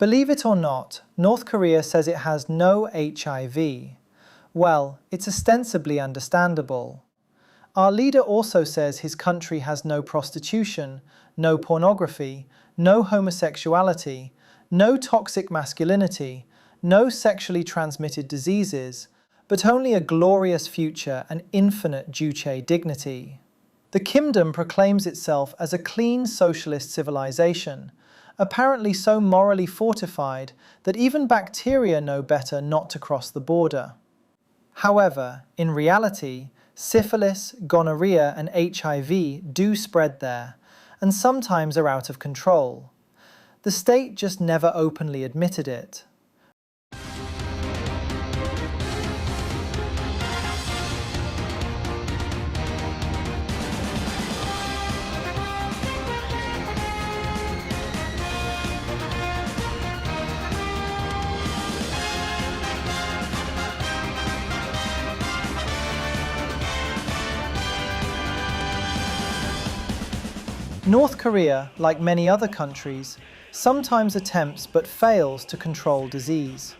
Believe it or not, North Korea says it has no HIV. Well, it's ostensibly understandable. Our leader also says his country has no prostitution, no pornography, no homosexuality, no toxic masculinity, no sexually transmitted diseases, but only a glorious future and infinite juche dignity. The kingdom proclaims itself as a clean socialist civilization, apparently so morally fortified that even bacteria know better not to cross the border. However, in reality, syphilis, gonorrhea, and HIV do spread there, and sometimes are out of control. The state just never openly admitted it. North Korea, like many other countries, sometimes attempts but fails to control disease.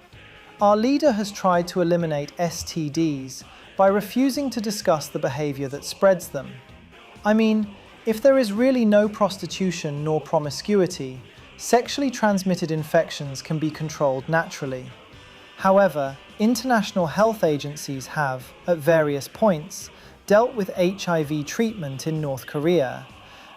Our leader has tried to eliminate STDs by refusing to discuss the behavior that spreads them. I mean, if there is really no prostitution nor promiscuity, sexually transmitted infections can be controlled naturally. However, international health agencies have, at various points, dealt with HIV treatment in North Korea,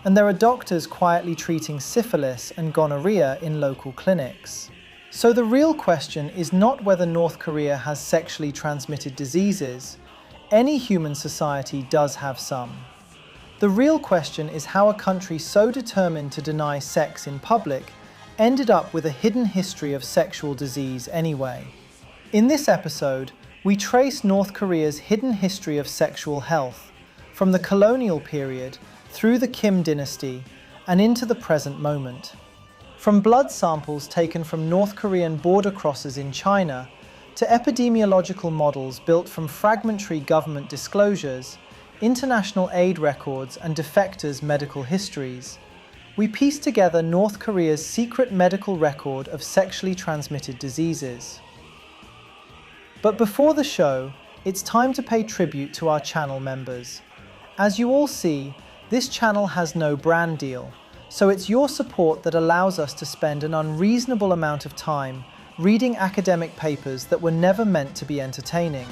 and there are doctors quietly treating syphilis and gonorrhea in local clinics. So the real question is not whether North Korea has sexually transmitted diseases. Any human society does have some. The real question is how a country so determined to deny sex in public ended up with a hidden history of sexual disease anyway. In this episode, we trace North Korea's hidden history of sexual health, from the colonial period through the Kim dynasty and into the present moment. From blood samples taken from North Korean border crossers in China to epidemiological models built from fragmentary government disclosures, international aid records and defectors' medical histories, we piece together North Korea's secret medical record of sexually transmitted diseases. But before the show, it's time to pay tribute to our channel members. As you all see, this channel has no brand deal, so it's your support that allows us to spend an unreasonable amount of time reading academic papers that were never meant to be entertaining.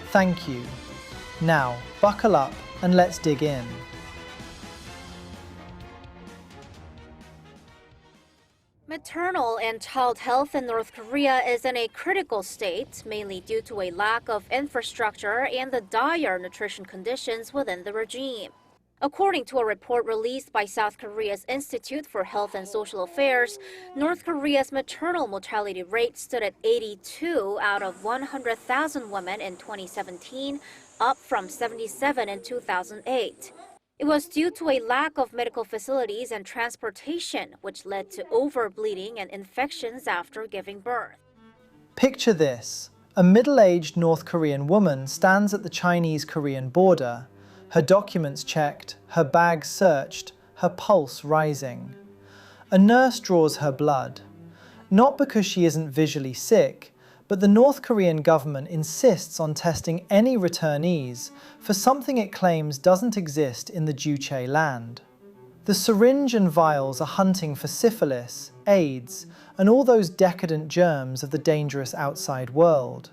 Thank you. Now, buckle up and let's dig in. Maternal and child health in North Korea is in a critical state, mainly due to a lack of infrastructure and the dire nutrition conditions within the regime. According to a report released by South Korea's Institute for Health and Social Affairs, North Korea's maternal mortality rate stood at 82 out of 100,000 women in 2017, up from 77 in 2008. It was due to a lack of medical facilities and transportation, which led to overbleeding and infections after giving birth. Picture this. A middle-aged North Korean woman stands at the Chinese-Korean border, her documents checked, her bag searched, her pulse rising. A nurse draws her blood, not because she isn't visually sick, but the North Korean government insists on testing any returnees for something it claims doesn't exist in the Juche land. The syringe and vials are hunting for syphilis, AIDS, and all those decadent germs of the dangerous outside world.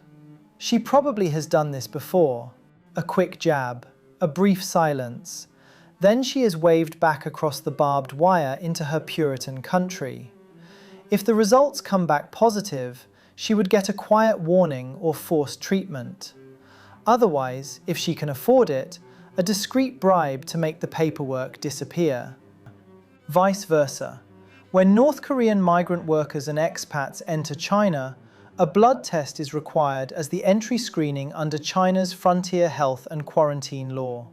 She probably has done this before. A quick jab, a brief silence. Then she is waved back across the barbed wire into her Puritan country. If the results come back positive, she would get a quiet warning or forced treatment. Otherwise, if she can afford it, a discreet bribe to make the paperwork disappear. Vice versa. When North Korean migrant workers and expats enter China, a blood test is required as the entry screening under China's frontier health and quarantine law.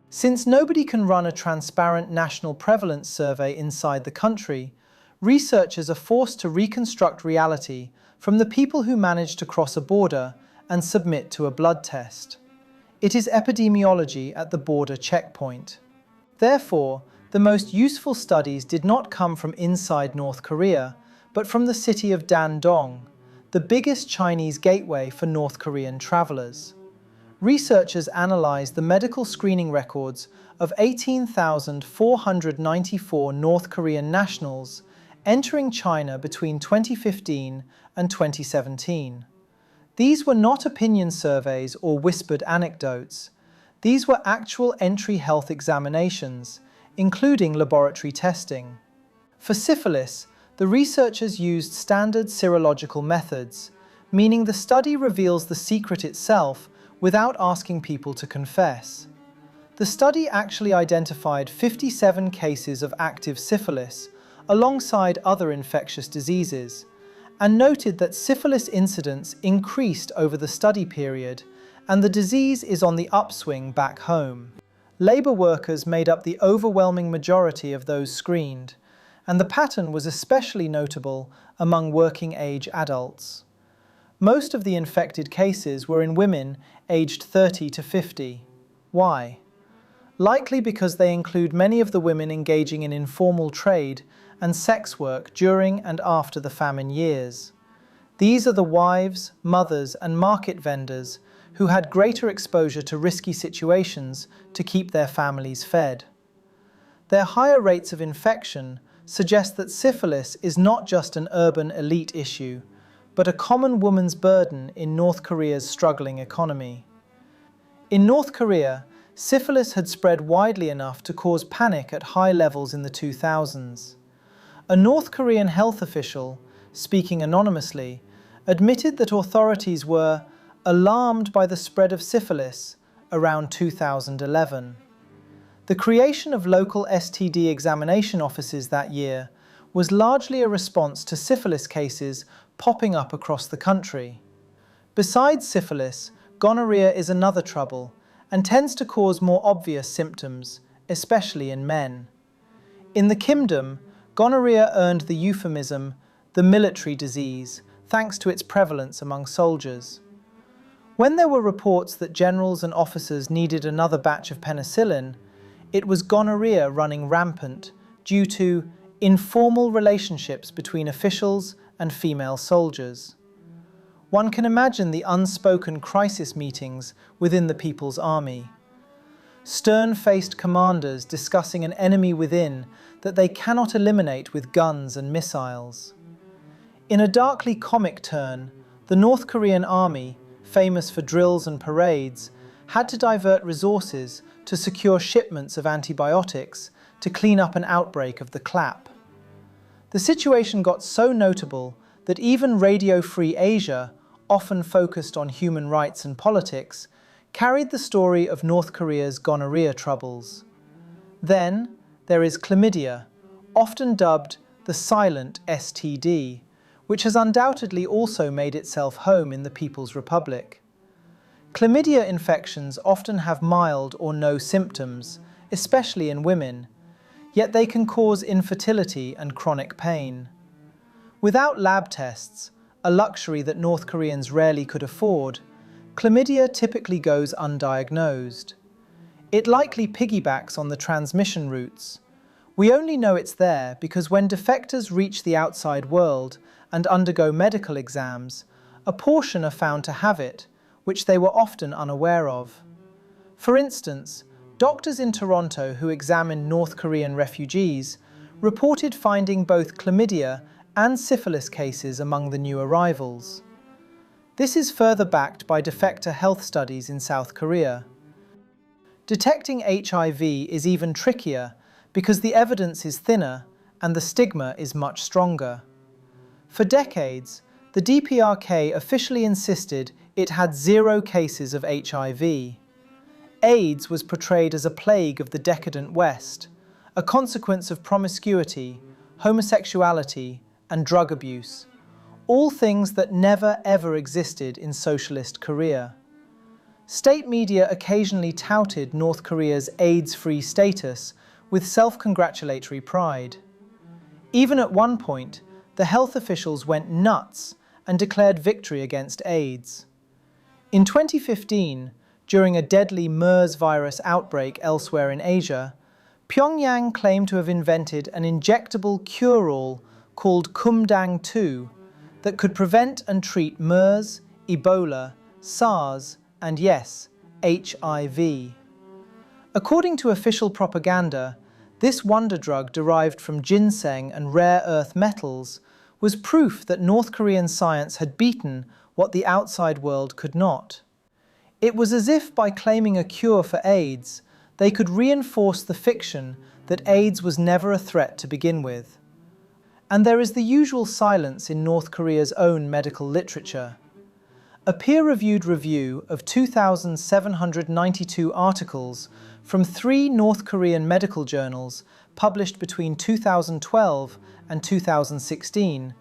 Since nobody can run a transparent national prevalence survey inside the country, researchers are forced to reconstruct reality from the people who manage to cross a border and submit to a blood test. It is epidemiology at the border checkpoint. Therefore, the most useful studies did not come from inside North Korea, but from the city of Dandong, the biggest Chinese gateway for North Korean travelers. Researchers analyzed the medical screening records of 18,494 North Korean nationals entering China between 2015 and 2017. These were not opinion surveys or whispered anecdotes. These were actual entry health examinations, including laboratory testing. For syphilis, the researchers used standard serological methods, meaning the study reveals the secret itself without asking people to confess. The study actually identified 57 cases of active syphilis alongside other infectious diseases, and noted that syphilis incidence increased over the study period, and the disease is on the upswing back home. Labor workers made up the overwhelming majority of those screened, and the pattern was especially notable among working-age adults. Most of the infected cases were in women aged 30 to 50. Why? Likely because they include many of the women engaging in informal trade and sex work during and after the famine years. These are the wives, mothers, and market vendors who had greater exposure to risky situations to keep their families fed. Their higher rates of infection suggest that syphilis is not just an urban elite issue, but a common woman's burden in North Korea's struggling economy. In North Korea, syphilis had spread widely enough to cause panic at high levels in the 2000s. A North Korean health official, speaking anonymously, admitted that authorities were alarmed by the spread of syphilis around 2011. The creation of local STD examination offices that year was largely a response to syphilis cases popping up across the country. Besides syphilis, gonorrhea is another trouble and tends to cause more obvious symptoms, especially in men. In the kingdom, gonorrhea earned the euphemism, the military disease, thanks to its prevalence among soldiers. When there were reports that generals and officers needed another batch of penicillin, it was gonorrhea running rampant due to informal relationships between officials and female soldiers. One can imagine the unspoken crisis meetings within the People's Army. Stern-faced commanders discussing an enemy within that they cannot eliminate with guns and missiles. In a darkly comic turn, the North Korean army, famous for drills and parades, had to divert resources to secure shipments of antibiotics to clean up an outbreak of the clap. The situation got so notable that even Radio Free Asia, often focused on human rights and politics, carried the story of North Korea's gonorrhea troubles. Then, there is chlamydia, often dubbed the silent STD, which has undoubtedly also made itself home in the People's Republic. Chlamydia infections often have mild or no symptoms, especially in women, yet they can cause infertility and chronic pain. Without lab tests, a luxury that North Koreans rarely could afford, chlamydia typically goes undiagnosed. It likely piggybacks on the transmission routes. We only know it's there because when defectors reach the outside world and undergo medical exams, a portion are found to have it, which they were often unaware of. For instance, doctors in Toronto who examined North Korean refugees reported finding both chlamydia and syphilis cases among the new arrivals. This is further backed by defector health studies in South Korea. Detecting HIV is even trickier because the evidence is thinner and the stigma is much stronger. For decades, the DPRK officially insisted it had 0 cases of HIV. AIDS was portrayed as a plague of the decadent West, a consequence of promiscuity, homosexuality, and drug abuse, all things that never ever existed in socialist Korea. State media occasionally touted North Korea's AIDS-free status with self-congratulatory pride. Even at one point, the health officials went nuts and declared victory against AIDS. In 2015, during a deadly MERS virus outbreak elsewhere in Asia, Pyongyang claimed to have invented an injectable cure-all called Kumdang-2 that could prevent and treat MERS, Ebola, SARS, and yes, HIV. According to official propaganda, this wonder drug derived from ginseng and rare earth metals was proof that North Korean science had beaten what the outside world could not. It was as if by claiming a cure for AIDS, they could reinforce the fiction that AIDS was never a threat to begin with. And there is the usual silence in North Korea's own medical literature. A peer-reviewed review of 2,792 articles from 3 North Korean medical journals published between 2012 and 2016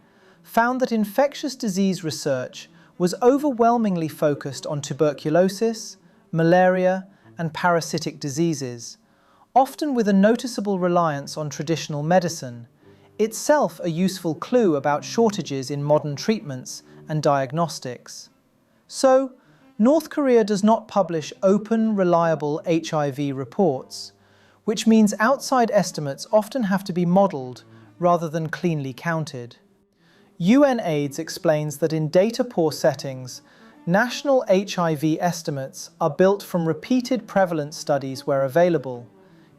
found that infectious disease research was overwhelmingly focused on tuberculosis, malaria, and parasitic diseases, often with a noticeable reliance on traditional medicine, itself a useful clue about shortages in modern treatments and diagnostics. So, North Korea does not publish open, reliable HIV reports, which means outside estimates often have to be modelled rather than cleanly counted. UNAIDS explains that in data-poor settings, national HIV estimates are built from repeated prevalence studies where available,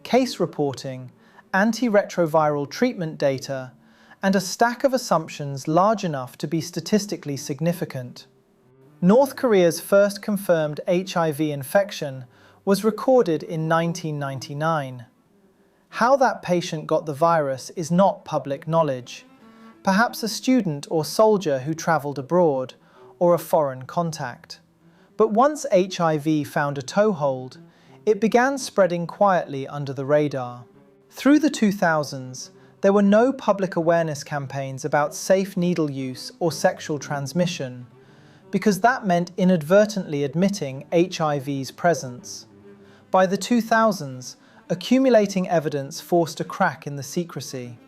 case reporting, antiretroviral treatment data, and a stack of assumptions large enough to be statistically significant. North Korea's first confirmed HIV infection was recorded in 1999. How that patient got the virus is not public knowledge. Perhaps a student or soldier who travelled abroad, or a foreign contact. But once HIV found a toehold, it began spreading quietly under the radar. Through the 2000s, there were no public awareness campaigns about safe needle use or sexual transmission, because that meant inadvertently admitting HIV's presence. By the 2000s, accumulating evidence forced a crack in the secrecy.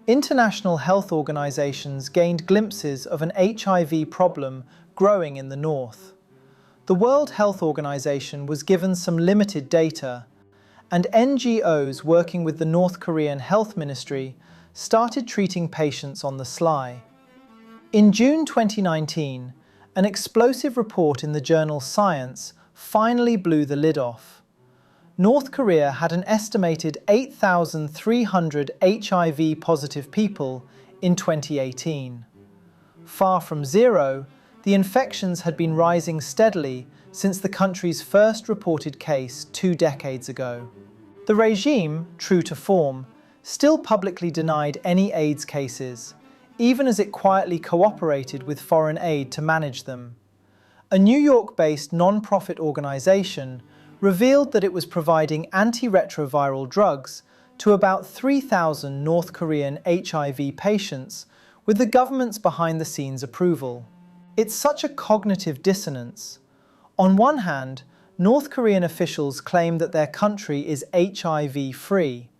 International health organizations gained glimpses of an HIV problem growing in the north. The World Health Organization was given some limited data, and NGOs working with the North Korean Health Ministry started treating patients on the sly. In June 2019, an explosive report in the journal Science finally blew the lid off. North Korea had an estimated 8,300 HIV-positive people in 2018. Far from zero, the infections had been rising steadily since the country's first reported case 2 decades ago. The regime, true to form, still publicly denied any AIDS cases, even as it quietly cooperated with foreign aid to manage them. A New York-based non-profit organization revealed that it was providing antiretroviral drugs to about 3,000 North Korean HIV patients with the government's behind-the-scenes approval. It's such a cognitive dissonance. On one hand, North Korean officials claim that their country is HIV-free.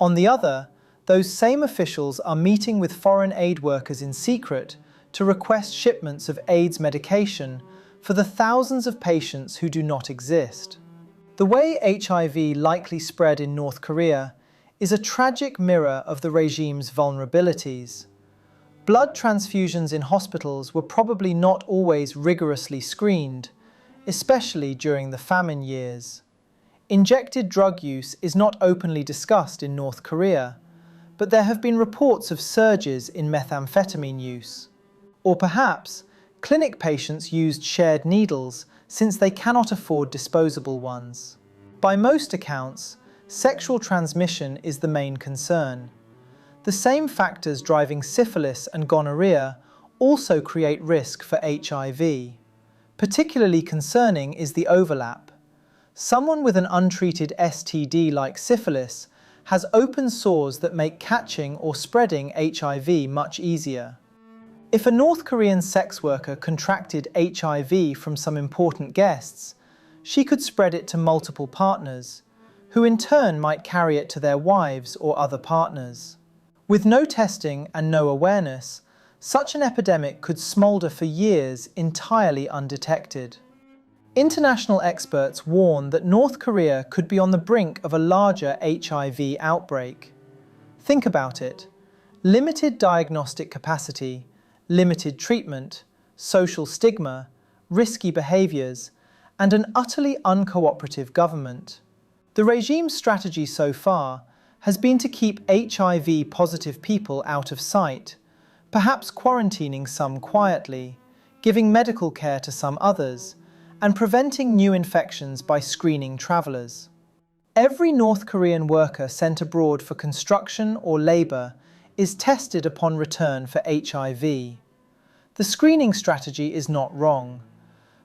On the other, those same officials are meeting with foreign aid workers in secret to request shipments of AIDS medication for the thousands of patients who do not exist. The way HIV likely spread in North Korea is a tragic mirror of the regime's vulnerabilities. Blood transfusions in hospitals were probably not always rigorously screened, especially during the famine years. Injected drug use is not openly discussed in North Korea, but there have been reports of surges in methamphetamine use. Or perhaps, clinic patients used shared needles since they cannot afford disposable ones. By most accounts, sexual transmission is the main concern. The same factors driving syphilis and gonorrhea also create risk for HIV. Particularly concerning is the overlap. Someone with an untreated STD like syphilis has open sores that make catching or spreading HIV much easier. If a North Korean sex worker contracted HIV from some important guests, she could spread it to multiple partners, who in turn might carry it to their wives or other partners. With no testing and no awareness, such an epidemic could smolder for years entirely undetected. International experts warn that North Korea could be on the brink of a larger HIV outbreak. Think about it. Limited diagnostic capacity, limited treatment, social stigma, risky behaviors, and an utterly uncooperative government. The regime's strategy so far has been to keep HIV-positive people out of sight, perhaps quarantining some quietly, giving medical care to some others, and preventing new infections by screening travelers. Every North Korean worker sent abroad for construction or labor is tested upon return for HIV. The screening strategy is not wrong,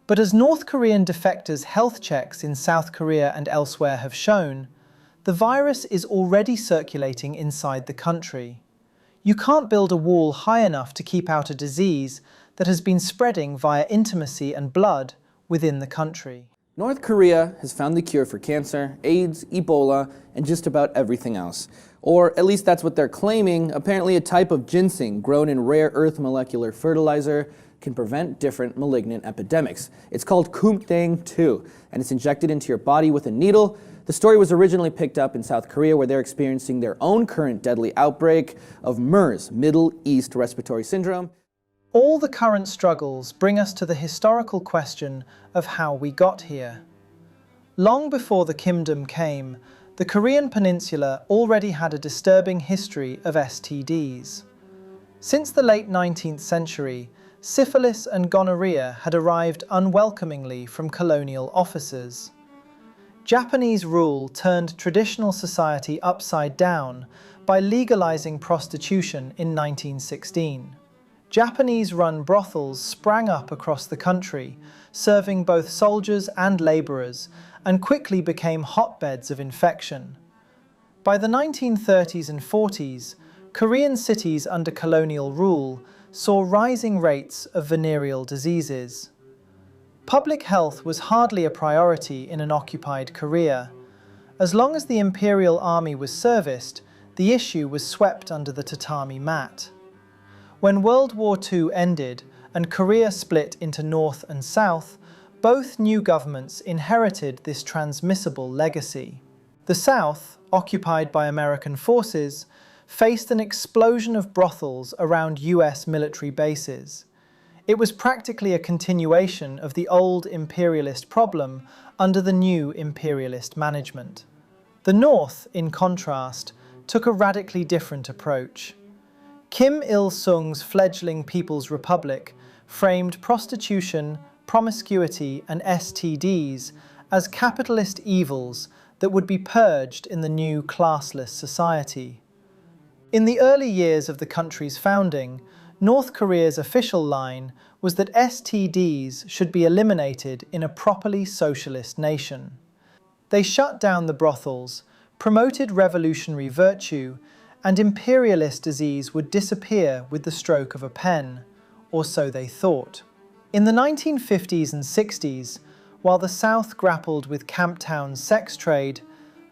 but as North Korean defectors' health checks in South Korea and elsewhere have shown, the virus is already circulating inside the country. You can't build a wall high enough to keep out a disease that has been spreading via intimacy and blood within the country. North Korea has found the cure for cancer, AIDS, Ebola, and just about everything else. Or at least that's what they're claiming. Apparently a type of ginseng grown in rare earth molecular fertilizer can prevent different malignant epidemics. It's called kumtang-2, and it's injected into your body with a needle. The story was originally picked up in South Korea, where they're experiencing their own current deadly outbreak of MERS, Middle East Respiratory Syndrome. All the current struggles bring us to the historical question of how we got here. Long before the kingdom came, the Korean peninsula already had a disturbing history of STDs. Since the late 19th century, syphilis and gonorrhea had arrived unwelcomingly from colonial officers. Japanese rule turned traditional society upside down by legalizing prostitution in 1916. Japanese-run brothels sprang up across the country, serving both soldiers and laborers, and quickly became hotbeds of infection. By the 1930s and 40s, Korean cities under colonial rule saw rising rates of venereal diseases. Public health was hardly a priority in an occupied Korea. As long as the imperial army was serviced, the issue was swept under the tatami mat. When World War II ended and Korea split into North and South, both new governments inherited this transmissible legacy. The South, occupied by American forces, faced an explosion of brothels around US military bases. It was practically a continuation of the old imperialist problem under the new imperialist management. The North, in contrast, took a radically different approach. Kim Il-sung's fledgling People's Republic framed prostitution, promiscuity, and STDs as capitalist evils that would be purged in the new classless society. In the early years of the country's founding, North Korea's official line was that STDs should be eliminated in a properly socialist nation. They shut down the brothels, promoted revolutionary virtue, and imperialist disease would disappear with the stroke of a pen, or so they thought. In the 1950s and 60s, while the South grappled with Camptown sex trade,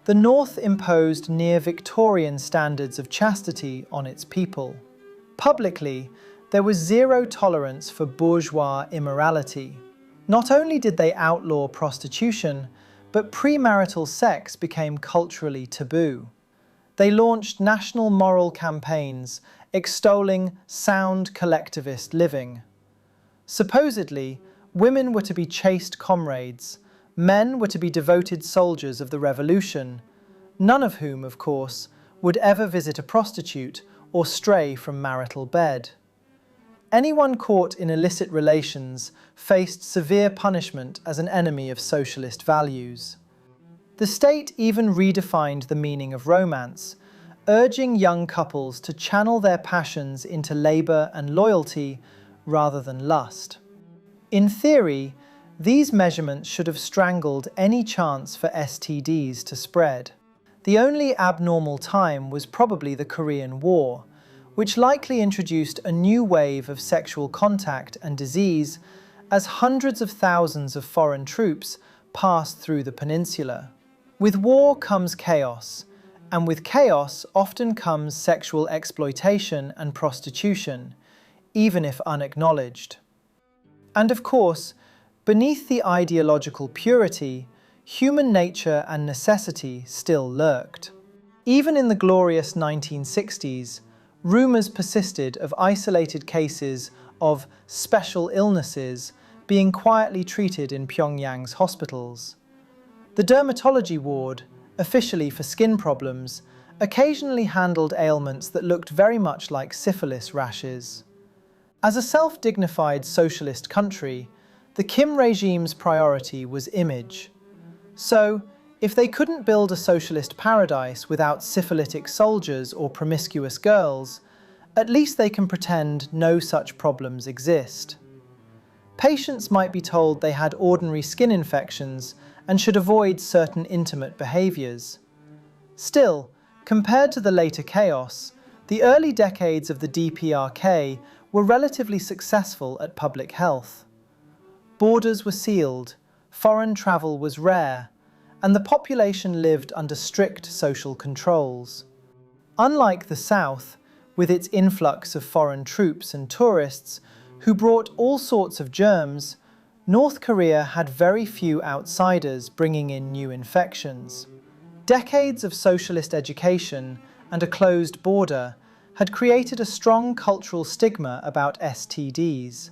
the North imposed near-Victorian standards of chastity on its people. Publicly, there was zero tolerance for bourgeois immorality. Not only did they outlaw prostitution, but premarital sex became culturally taboo. They launched national moral campaigns extolling sound collectivist living. Supposedly, women were to be chaste comrades, men were to be devoted soldiers of the revolution, none of whom, of course, would ever visit a prostitute or stray from marital bed. Anyone caught in illicit relations faced severe punishment as an enemy of socialist values. The state even redefined the meaning of romance, urging young couples to channel their passions into labor and loyalty rather than lust. In theory, these measurements should have strangled any chance for STDs to spread. The only abnormal time was probably the Korean War, which likely introduced a new wave of sexual contact and disease as hundreds of thousands of foreign troops passed through the peninsula. With war comes chaos, and with chaos often comes sexual exploitation and prostitution, even if unacknowledged. And of course, beneath the ideological purity, human nature and necessity still lurked. Even in the glorious 1960s, rumors persisted of isolated cases of special illnesses being quietly treated in Pyongyang's hospitals. The dermatology ward, officially for skin problems, occasionally handled ailments that looked very much like syphilis rashes. As a self-dignified socialist country, the Kim regime's priority was image. So, if they couldn't build a socialist paradise without syphilitic soldiers or promiscuous girls, at least they can pretend no such problems exist. Patients might be told they had ordinary skin infections and should avoid certain intimate behaviors. Still, compared to the later chaos, the early decades of the DPRK were relatively successful at public health. Borders were sealed, foreign travel was rare, and the population lived under strict social controls. Unlike the South, with its influx of foreign troops and tourists who brought all sorts of germs, North Korea had very few outsiders bringing in new infections. Decades of socialist education and a closed border had created a strong cultural stigma about STDs.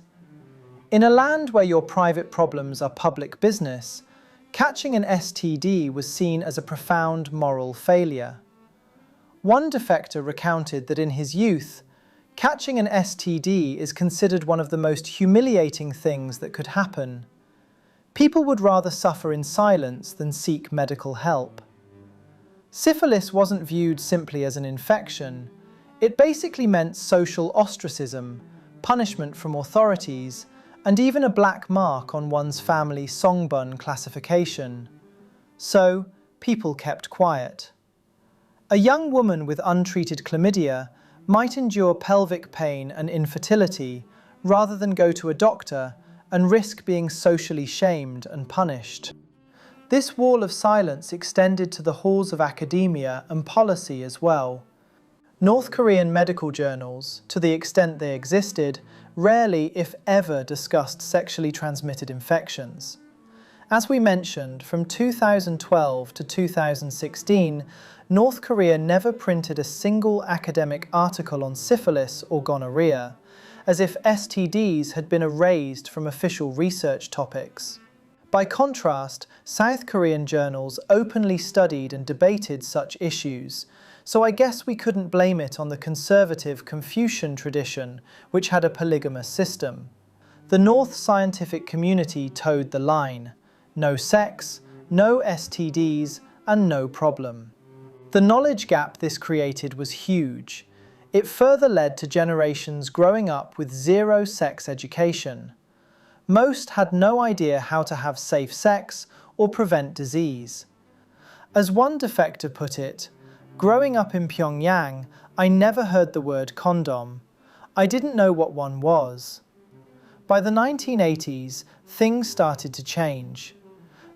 In a land where your private problems are public business, catching an STD was seen as a profound moral failure. One defector recounted that in his youth, catching an STD is considered one of the most humiliating things that could happen. People would rather suffer in silence than seek medical help. Syphilis wasn't viewed simply as an infection. It basically meant social ostracism, punishment from authorities, and even a black mark on one's family songbun classification. So, people kept quiet. A young woman with untreated chlamydia might endure pelvic pain and infertility rather than go to a doctor and risk being socially shamed and punished. This wall of silence extended to the halls of academia and policy as well. North Korean medical journals, to the extent they existed, rarely, if ever, discussed sexually transmitted infections. As we mentioned, from 2012 to 2016, North Korea never printed a single academic article on syphilis or gonorrhea, as if STDs had been erased from official research topics. By contrast, South Korean journals openly studied and debated such issues, so I guess we couldn't blame it on the conservative Confucian tradition, which had a polygamous system. The North scientific community towed the line: no sex, no STDs, and no problem. The knowledge gap this created was huge. It further led to generations growing up with zero sex education. Most had no idea how to have safe sex or prevent disease. As one defector put it, "Growing up in Pyongyang, I never heard the word condom. I didn't know what one was." By the 1980s, things started to change.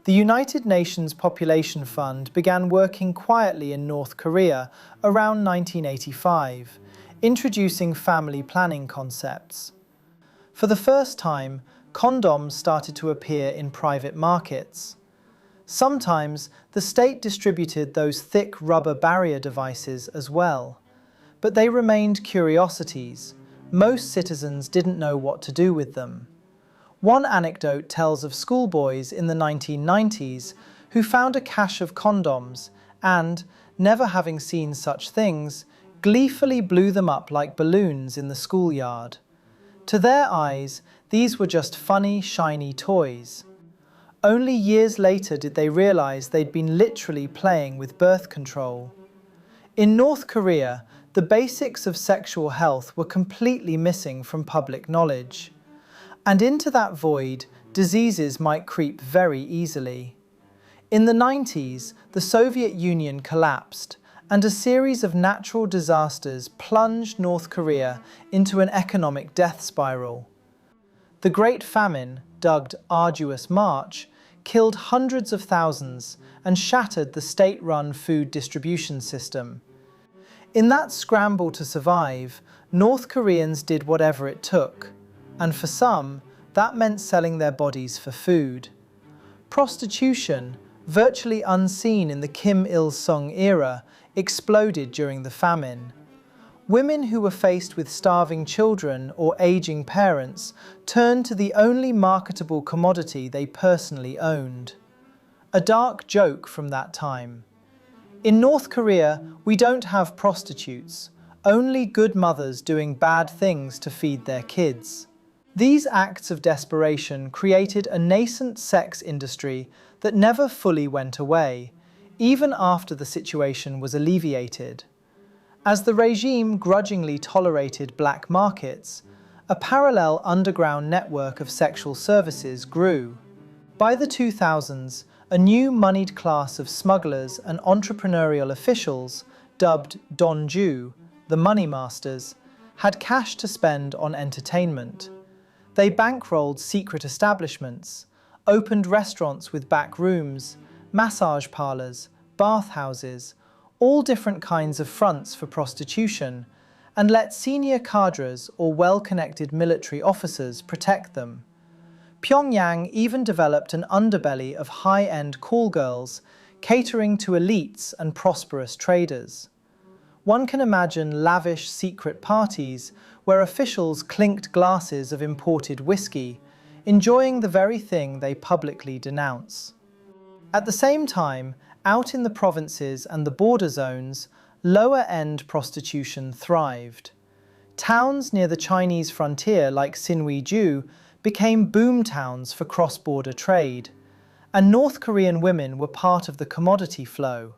The United Nations Population Fund began working quietly in North Korea around 1985, introducing family planning concepts. For the first time, condoms started to appear in private markets. Sometimes, the state distributed those thick rubber barrier devices as well. But they remained curiosities. Most citizens didn't know what to do with them. One anecdote tells of schoolboys in the 1990s who found a cache of condoms and, never having seen such things, gleefully blew them up like balloons in the schoolyard. To their eyes, these were just funny, shiny toys. Only years later did they realize they'd been literally playing with birth control. In North Korea, the basics of sexual health were completely missing from public knowledge. And into that void, diseases might creep very easily. In the 90s, the Soviet Union collapsed, and a series of natural disasters plunged North Korea into an economic death spiral. The Great Famine, dubbed Arduous March, killed hundreds of thousands and shattered the state-run food distribution system. In that scramble to survive, North Koreans did whatever it took, and for some, That meant selling their bodies for food. Prostitution, virtually unseen in the Kim Il-sung era, exploded during the famine. Women who were faced with starving children or aging parents turned to the only marketable commodity they personally owned. A dark joke from that time. In North Korea, we don't have prostitutes, only good mothers doing bad things to feed their kids. These acts of desperation created a nascent sex industry that never fully went away, even after the situation was alleviated. As the regime grudgingly tolerated black markets, a parallel underground network of sexual services grew. By the 2000s, a new moneyed class of smugglers and entrepreneurial officials, dubbed donju, the money masters, had cash to spend on entertainment. They bankrolled secret establishments, opened restaurants with back rooms, massage parlors, bathhouses, all different kinds of fronts for prostitution, and let senior cadres or well-connected military officers protect them. Pyongyang even developed an underbelly of high-end call girls, catering to elites and prosperous traders. One can imagine lavish secret parties where officials clinked glasses of imported whiskey, enjoying the very thing they publicly denounce. At the same time, out in the provinces and the border zones, lower-end prostitution thrived. Towns near the Chinese frontier like Sinwiju became boom towns for cross-border trade, and North Korean women were part of the commodity flow.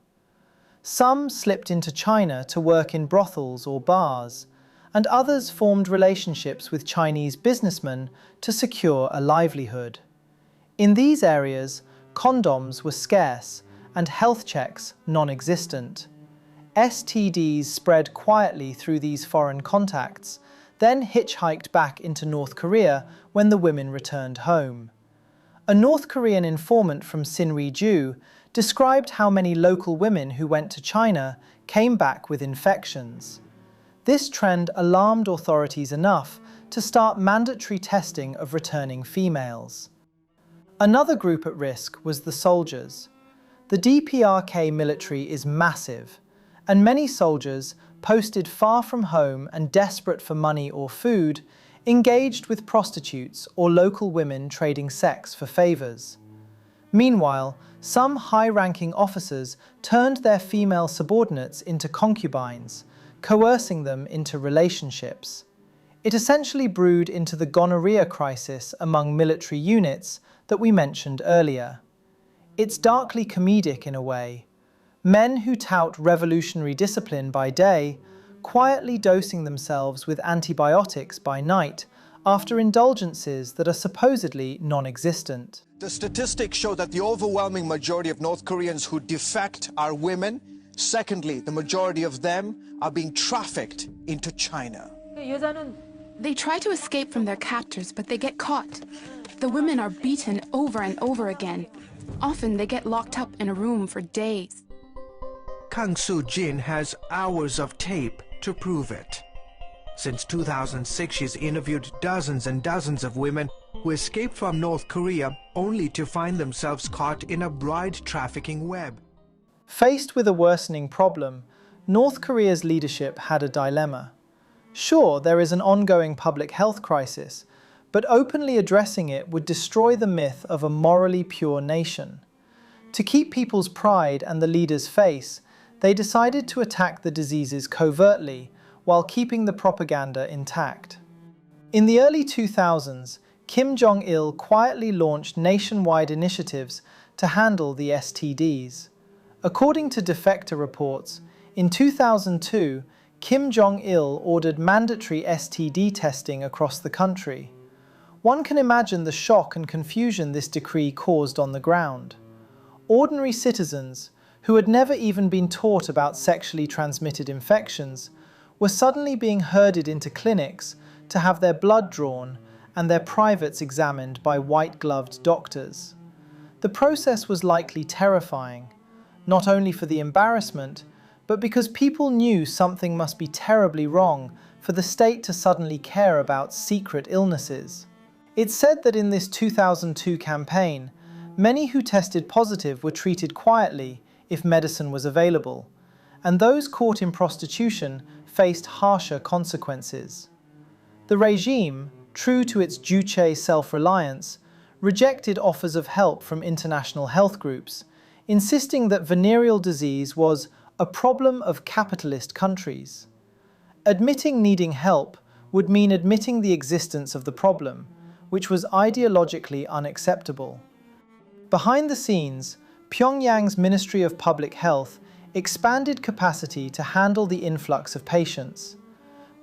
Some slipped into China to work in brothels or bars, and others formed relationships with Chinese businessmen to secure a livelihood. In these areas, condoms were scarce and health checks non-existent. STDs spread quietly through these foreign contacts, then hitchhiked back into North Korea when the women returned home. A North Korean informant from Sinwiju described how many local women who went to China came back with infections. This trend alarmed authorities enough to start mandatory testing of returning females. Another group at risk was the soldiers. The DPRK military is massive, and many soldiers, posted far from home and desperate for money or food, engaged with prostitutes or local women trading sex for favors. Meanwhile, some high-ranking officers turned their female subordinates into concubines, coercing them into relationships. It essentially brewed into the gonorrhea crisis among military units that we mentioned earlier. It's darkly comedic in a way. Men who tout revolutionary discipline by day, quietly dosing themselves with antibiotics by night after indulgences that are supposedly non-existent. The statistics show that the overwhelming majority of North Koreans who defect are women. Secondly, the majority of them are being trafficked into China. They try to escape from their captors, but they get caught. The women are beaten over and over again. Often they get locked up in a room for days. Kang Soo-jin has hours of tape to prove it. Since 2006, she's interviewed dozens and dozens of women who escaped from North Korea only to find themselves caught in a bride trafficking web. Faced with a worsening problem, North Korea's leadership had a dilemma. Sure, there is an ongoing public health crisis, but openly addressing it would destroy the myth of a morally pure nation. To keep people's pride and the leader's face, they decided to attack the diseases covertly while keeping the propaganda intact. In the early 2000s, Kim Jong-il quietly launched nationwide initiatives to handle the STDs. According to defector reports, in 2002, Kim Jong-il ordered mandatory STD testing across the country. One can imagine the shock and confusion this decree caused on the ground. Ordinary citizens, who had never even been taught about sexually transmitted infections, were suddenly being herded into clinics to have their blood drawn and their privates examined by white-gloved doctors. The process was likely terrifying, not only for the embarrassment, but because people knew something must be terribly wrong for the state to suddenly care about secret illnesses. It's said that in this 2002 campaign, many who tested positive were treated quietly if medicine was available, and those caught in prostitution faced harsher consequences. The regime, true to its Juche self-reliance, rejected offers of help from international health groups, insisting that venereal disease was a problem of capitalist countries. Admitting needing help would mean admitting the existence of the problem, which was ideologically unacceptable. Behind the scenes, Pyongyang's Ministry of Public Health expanded capacity to handle the influx of patients.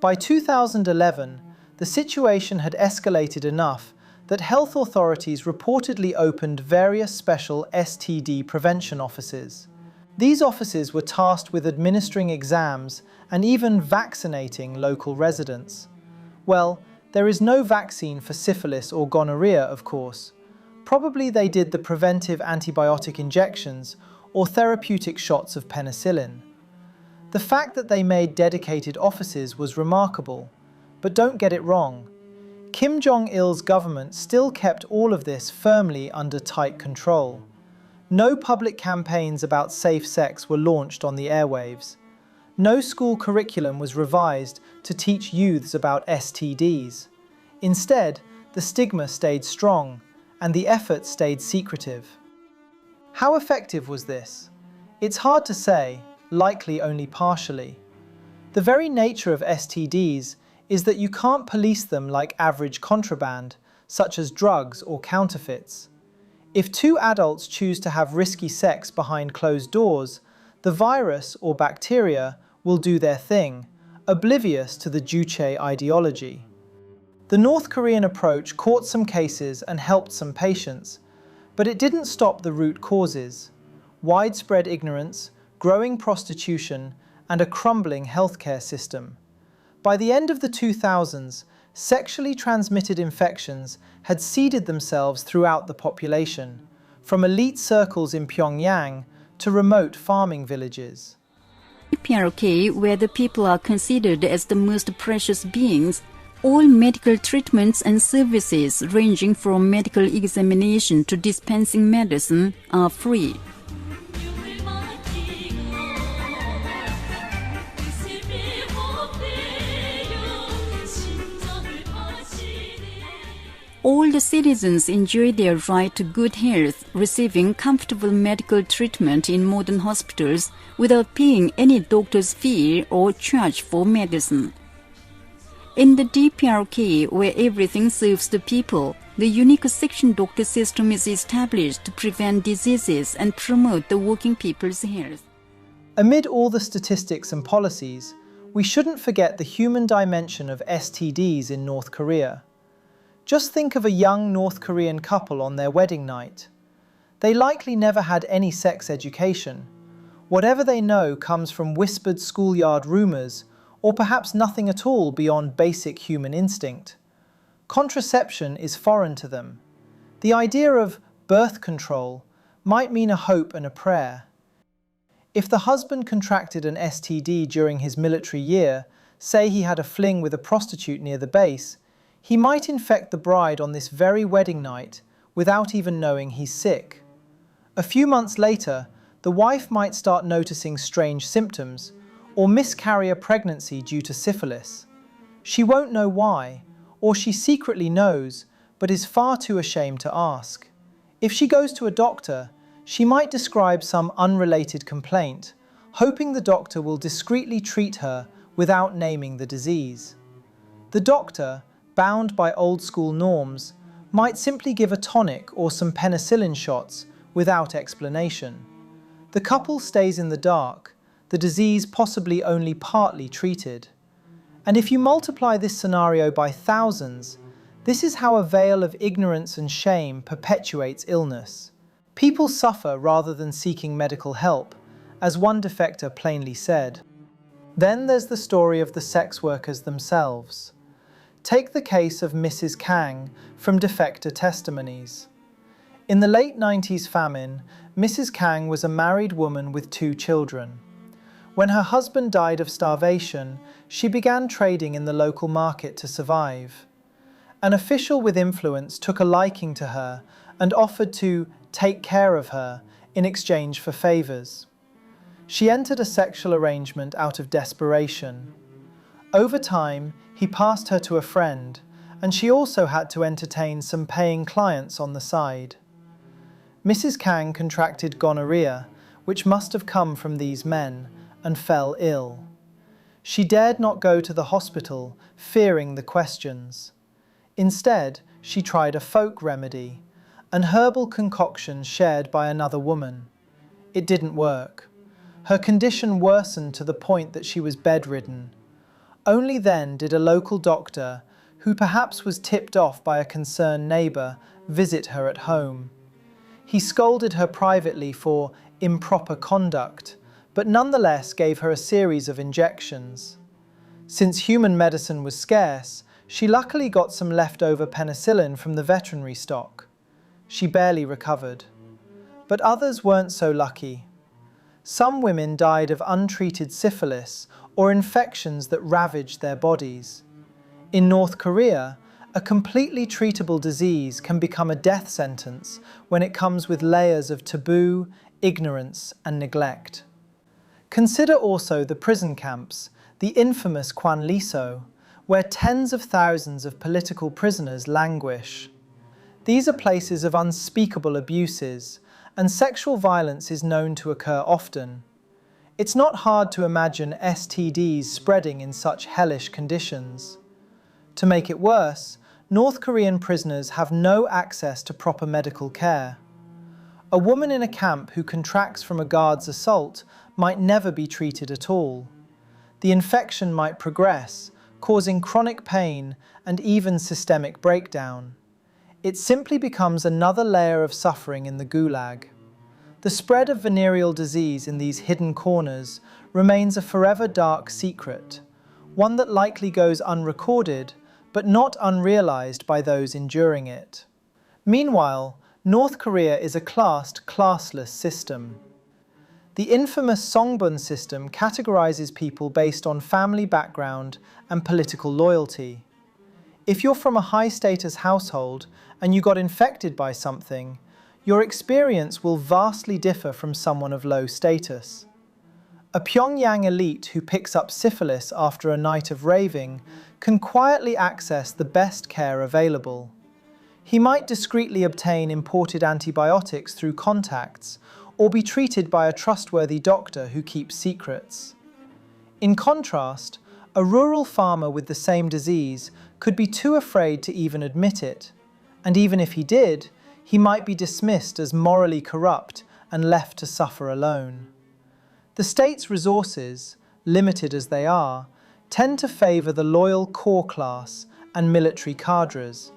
By 2011, the situation had escalated enough that health authorities reportedly opened various special STD prevention offices. These offices were tasked with administering exams and even vaccinating local residents. Well, there is no vaccine for syphilis or gonorrhea, of course. Probably they did the preventive antibiotic injections or therapeutic shots of penicillin. The fact that they made dedicated offices was remarkable, but don't get it wrong. Kim Jong-il's government still kept all of this firmly under tight control. No public campaigns about safe sex were launched on the airwaves. No school curriculum was revised to teach youths about STDs. Instead, the stigma stayed strong, and the effort stayed secretive. How effective was this? It's hard to say, likely only partially. The very nature of STDs is that you can't police them like average contraband, such as drugs or counterfeits. If two adults choose to have risky sex behind closed doors, the virus or bacteria will do their thing, oblivious to the Juche ideology. The North Korean approach caught some cases and helped some patients, but it didn't stop the root causes: widespread ignorance, growing prostitution, and a crumbling healthcare system. By the end of the 2000s, sexually transmitted infections had seeded themselves throughout the population, from elite circles in Pyongyang to remote farming villages. PRK, where the people are considered as the most precious beings, all medical treatments and services ranging from medical examination to dispensing medicine are free. All the citizens enjoy their right to good health, receiving comfortable medical treatment in modern hospitals without paying any doctor's fee or charge for medicine. In the DPRK, where everything serves the people, the unique section doctor system is established to prevent diseases and promote the working people's health. Amid all the statistics and policies, we shouldn't forget the human dimension of STDs in North Korea. Just think of a young North Korean couple on their wedding night. They likely never had any sex education. Whatever they know comes from whispered schoolyard rumors, or perhaps nothing at all beyond basic human instinct. Contraception is foreign to them. The idea of birth control might mean a hope and a prayer. If the husband contracted an STD during his military year, say he had a fling with a prostitute near the base, he might infect the bride on this very wedding night without even knowing he's sick. A few months later, the wife might start noticing strange symptoms or miscarry a pregnancy due to syphilis. She won't know why, or she secretly knows but is far too ashamed to ask. If she goes to a doctor, she might describe some unrelated complaint, hoping the doctor will discreetly treat her without naming the disease. The doctor, bound by old-school norms, might simply give a tonic or some penicillin shots without explanation. The couple stays in the dark, the disease possibly only partly treated. And if you multiply this scenario by thousands, this is how a veil of ignorance and shame perpetuates illness. People suffer rather than seeking medical help, as one defector plainly said. Then there's the story of the sex workers themselves. Take the case of Mrs. Kang from defector testimonies. In the late 90s famine, Mrs. Kang was a married woman with 2 children. When her husband died of starvation, she began trading in the local market to survive. An official with influence took a liking to her and offered to take care of her in exchange for favors. She entered a sexual arrangement out of desperation. Over time, he passed her to a friend, and she also had to entertain some paying clients on the side. Mrs. Kang contracted gonorrhea, which must have come from these men, and fell ill. She dared not go to the hospital, fearing the questions. Instead, she tried a folk remedy, an herbal concoction shared by another woman. It didn't work. Her condition worsened to the point that she was bedridden. Only then did a local doctor, who perhaps was tipped off by a concerned neighbor, visit her at home. He scolded her privately for improper conduct, but nonetheless gave her a series of injections. Since human medicine was scarce, she luckily got some leftover penicillin from the veterinary stock. She barely recovered. But others weren't so lucky. Some women died of untreated syphilis or infections that ravaged their bodies. In North Korea, a completely treatable disease can become a death sentence when it comes with layers of taboo, ignorance, and neglect. Consider also the prison camps, the infamous Kwanliso, where tens of thousands of political prisoners languish. These are places of unspeakable abuses, and sexual violence is known to occur often. It's not hard to imagine STDs spreading in such hellish conditions. To make it worse, North Korean prisoners have no access to proper medical care. A woman in a camp who contracts from a guard's assault might never be treated at all. The infection might progress, causing chronic pain and even systemic breakdown. It simply becomes another layer of suffering in the gulag. The spread of venereal disease in these hidden corners remains a forever dark secret, one that likely goes unrecorded, but not unrealized by those enduring it. Meanwhile, North Korea is a classed, classless system. The infamous Songbun system categorizes people based on family background and political loyalty. If you're from a high-status household and you got infected by something, your experience will vastly differ from someone of low status. A Pyongyang elite who picks up syphilis after a night of raving can quietly access the best care available. He might discreetly obtain imported antibiotics through contacts, or be treated by a trustworthy doctor who keeps secrets. In contrast, a rural farmer with the same disease could be too afraid to even admit it, and even if he did, he might be dismissed as morally corrupt and left to suffer alone. The state's resources, limited as they are, tend to favor the loyal core class and military cadres.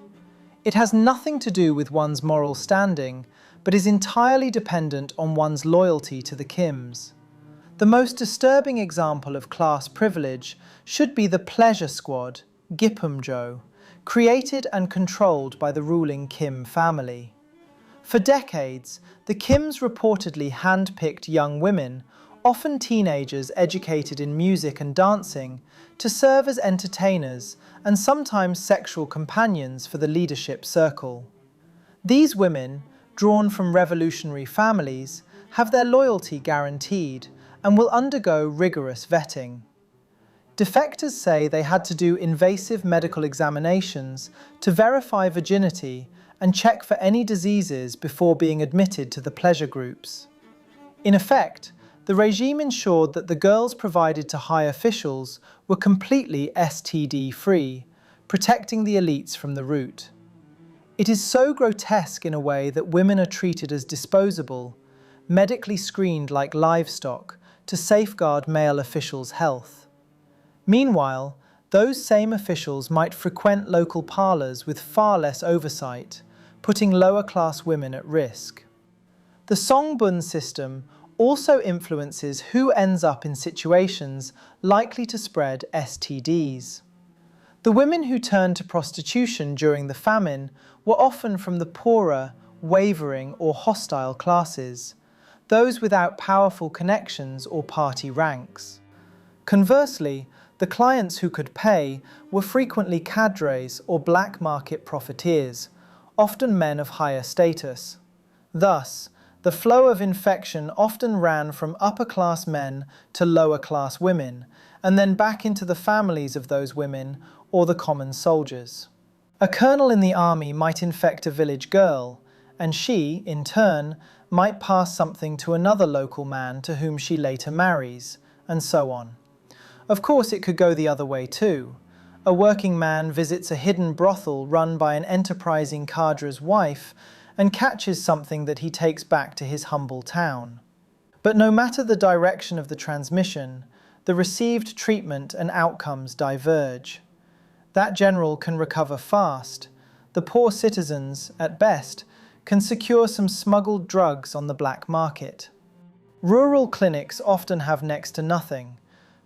It has nothing to do with one's moral standing, but is entirely dependent on one's loyalty to the Kims. The most disturbing example of class privilege should be the pleasure squad, Gipumjo, created and controlled by the ruling Kim family. For decades, the Kims reportedly hand-picked young women, often teenagers educated in music and dancing, to serve as entertainers and sometimes sexual companions for the leadership circle. These women, drawn from revolutionary families, have their loyalty guaranteed and will undergo rigorous vetting. Defectors say they had to do invasive medical examinations to verify virginity and check for any diseases before being admitted to the pleasure groups. In effect, the regime ensured that the girls provided to high officials were completely STD-free, protecting the elites from the root. It is so grotesque in a way that women are treated as disposable, medically screened like livestock to safeguard male officials' health. Meanwhile, those same officials might frequent local parlors with far less oversight, putting lower-class women at risk. The Songbun system also influences who ends up in situations likely to spread STDs. The women who turned to prostitution during the famine were often from the poorer, wavering, or hostile classes, those without powerful connections or party ranks. Conversely, The clients who could pay were frequently cadres or black market profiteers, often men of higher status. Thus, the flow of infection often ran from upper-class men to lower-class women, and then back into the families of those women or the common soldiers. A colonel in the army might infect a village girl, and she, in turn, might pass something to another local man to whom she later marries, and so on. Of course, it could go the other way too. A working man visits a hidden brothel run by an enterprising cadre's wife and catches something that he takes back to his humble town. But no matter the direction of the transmission, the received treatment and outcomes diverge. That general can recover fast. The poor citizens, at best, can secure some smuggled drugs on the black market. Rural clinics often have next to nothing,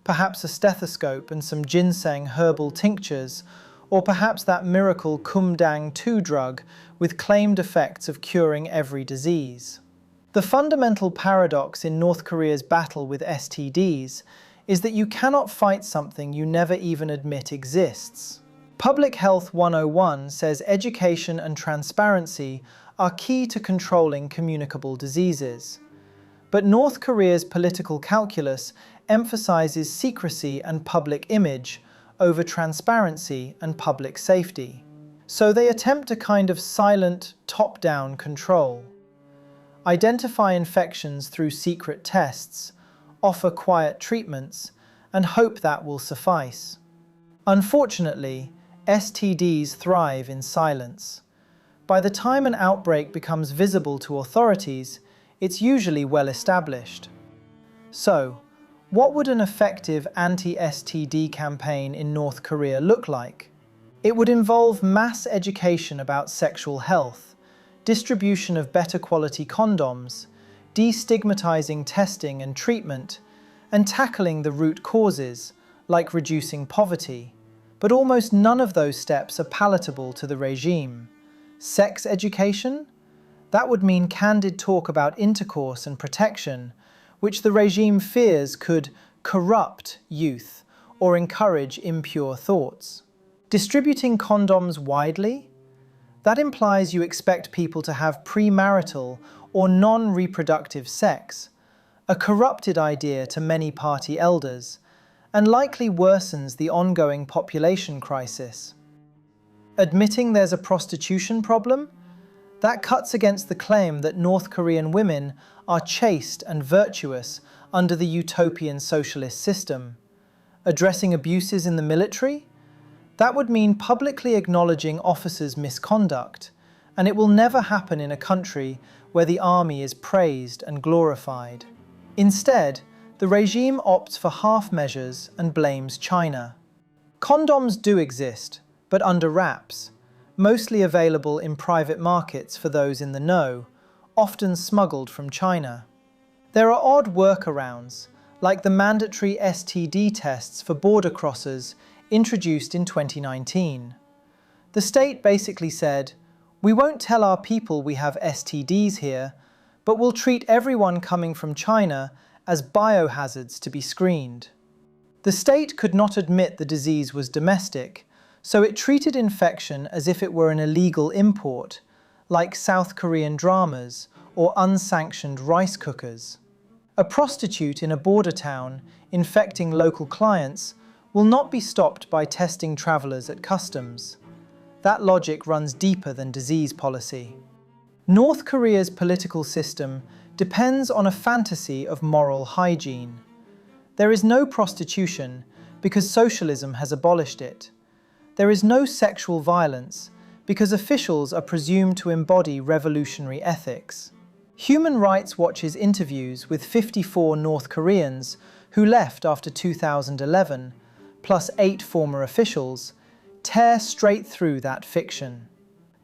perhaps a stethoscope and some ginseng herbal tinctures, or perhaps that miracle Kumdang 2 drug with claimed effects of curing every disease. The fundamental paradox in North Korea's battle with STDs is that you cannot fight something you never even admit exists. Public Health 101 says education and transparency are key to controlling communicable diseases. But North Korea's political calculus emphasizes secrecy and public image over transparency and public safety. So they attempt a kind of silent, top-down control. Identify infections through secret tests, offer quiet treatments, and hope that will suffice. Unfortunately, STDs thrive in silence. By the time an outbreak becomes visible to authorities, it's usually well established. So, what would an effective anti-STD campaign in North Korea look like? It would involve mass education about sexual health, distribution of better quality condoms, destigmatizing testing and treatment, and tackling the root causes, like reducing poverty. But almost none of those steps are palatable to the regime. Sex education? That would mean candid talk about intercourse and protection, which the regime fears could corrupt youth or encourage impure thoughts. Distributing condoms widely? That implies you expect people to have premarital or non-reproductive sex, a corrupted idea to many party elders, and likely worsens the ongoing population crisis. Admitting there's a prostitution problem? That cuts against the claim that North Korean women are chaste and virtuous under the utopian socialist system. Addressing abuses in the military? That would mean publicly acknowledging officers' misconduct, and it will never happen in a country where the army is praised and glorified. Instead, the regime opts for half measures and blames China. Condoms do exist, but under wraps, mostly available in private markets for those in the know, often smuggled from China. There are odd workarounds, like the mandatory STD tests for border crossers introduced in 2019. The state basically said, "We won't tell our people we have STDs here, but we'll treat everyone coming from China as biohazards to be screened." The state could not admit the disease was domestic, so it treated infection as if it were an illegal import, like South Korean dramas or unsanctioned rice cookers. A prostitute in a border town infecting local clients will not be stopped by testing travelers at customs. That logic runs deeper than disease policy. North Korea's political system depends on a fantasy of moral hygiene. There is no prostitution because socialism has abolished it. There is no sexual violence because officials are presumed to embody revolutionary ethics. Human Rights Watch's interviews with 54 North Koreans who left after 2011, plus 8 former officials, tear straight through that fiction.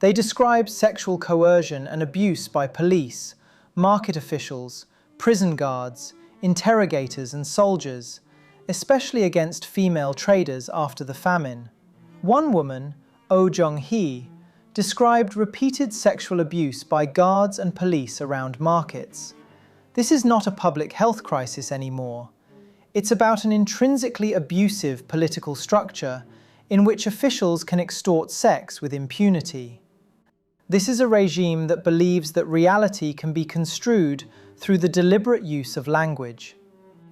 They describe sexual coercion and abuse by police, market officials, prison guards, interrogators and soldiers, especially against female traders after the famine. One woman, Oh Jung-hee, described repeated sexual abuse by guards and police around markets. This is not a public health crisis anymore. It's about an intrinsically abusive political structure in which officials can extort sex with impunity. This is a regime that believes that reality can be construed through the deliberate use of language.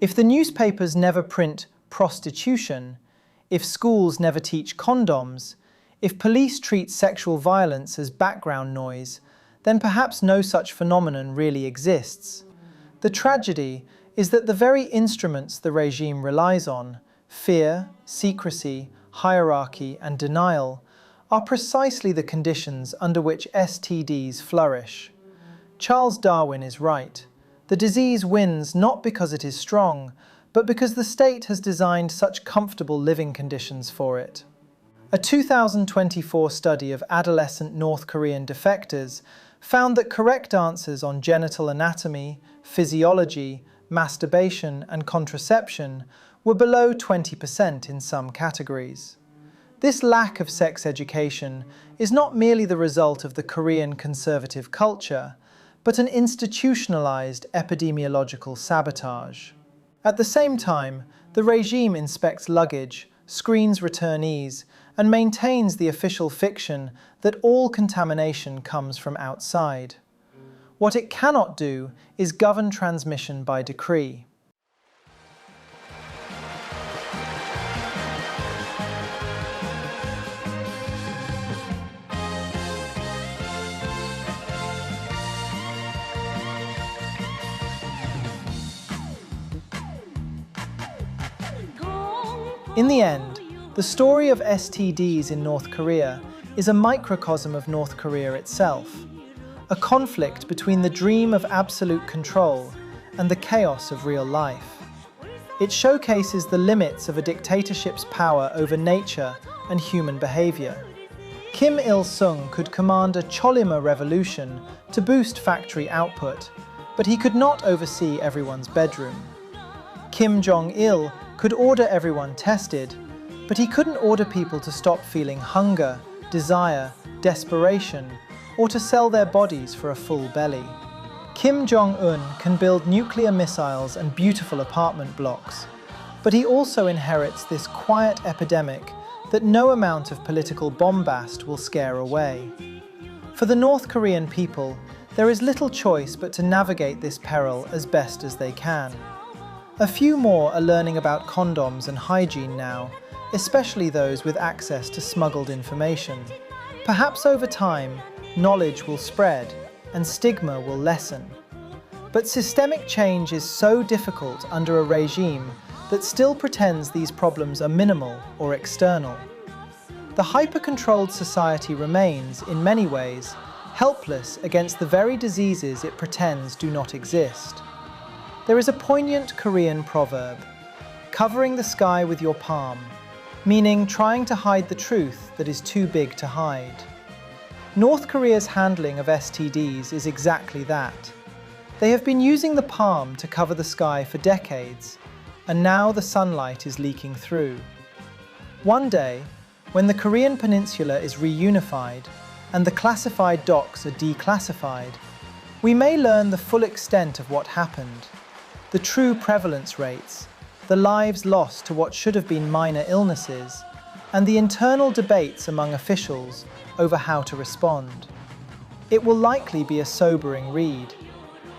If the newspapers never print prostitution, if schools never teach condoms, if police treat sexual violence as background noise, then perhaps no such phenomenon really exists. The tragedy is that the very instruments the regime relies on, fear, secrecy, hierarchy, and denial, are precisely the conditions under which STDs flourish. Charles Darwin is right. The disease wins not because it is strong, but because the state has designed such comfortable living conditions for it. A 2024 study of adolescent North Korean defectors found that correct answers on genital anatomy, physiology, masturbation, and contraception were below 20% in some categories. This lack of sex education is not merely the result of the Korean conservative culture, but an institutionalized epidemiological sabotage. At the same time, the regime inspects luggage, screens returnees, and maintains the official fiction that all contamination comes from outside. What it cannot do is govern transmission by decree. In the end, the story of STDs in North Korea is a microcosm of North Korea itself, a conflict between the dream of absolute control and the chaos of real life. It showcases the limits of a dictatorship's power over nature and human behavior. Kim Il-sung could command a Cholima revolution to boost factory output, but he could not oversee everyone's bedroom. Kim Jong-il could order everyone tested, but he couldn't order people to stop feeling hunger, desire, desperation, or to sell their bodies for a full belly. Kim Jong-un can build nuclear missiles and beautiful apartment blocks, but he also inherits this quiet epidemic that no amount of political bombast will scare away. For the North Korean people, there is little choice but to navigate this peril as best as they can. A few more are learning about condoms and hygiene now, especially those with access to smuggled information. Perhaps over time, knowledge will spread and stigma will lessen. But systemic change is so difficult under a regime that still pretends these problems are minimal or external. The hyper-controlled society remains, in many ways, helpless against the very diseases it pretends do not exist. There is a poignant Korean proverb, covering the sky with your palm, meaning trying to hide the truth that is too big to hide. North Korea's handling of STDs is exactly that. They have been using the palm to cover the sky for decades, and now the sunlight is leaking through. One day, when the Korean peninsula is reunified and the classified docs are declassified, we may learn the full extent of what happened, the true prevalence rates, the lives lost to what should have been minor illnesses, and the internal debates among officials over how to respond. It will likely be a sobering read.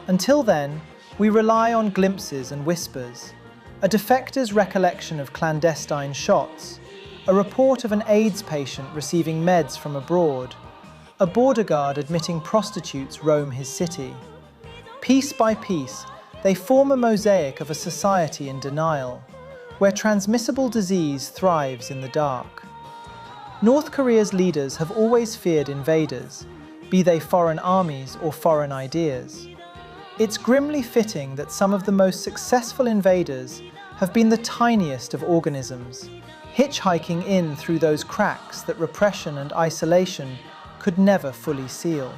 Until then, we rely on glimpses and whispers, a defector's recollection of clandestine shots, a report of an AIDS patient receiving meds from abroad, a border guard admitting prostitutes roam his city. Piece by piece, they form a mosaic of a society in denial, where transmissible disease thrives in the dark. North Korea's leaders have always feared invaders, be they foreign armies or foreign ideas. It's grimly fitting that some of the most successful invaders have been the tiniest of organisms, hitchhiking in through those cracks that repression and isolation could never fully seal.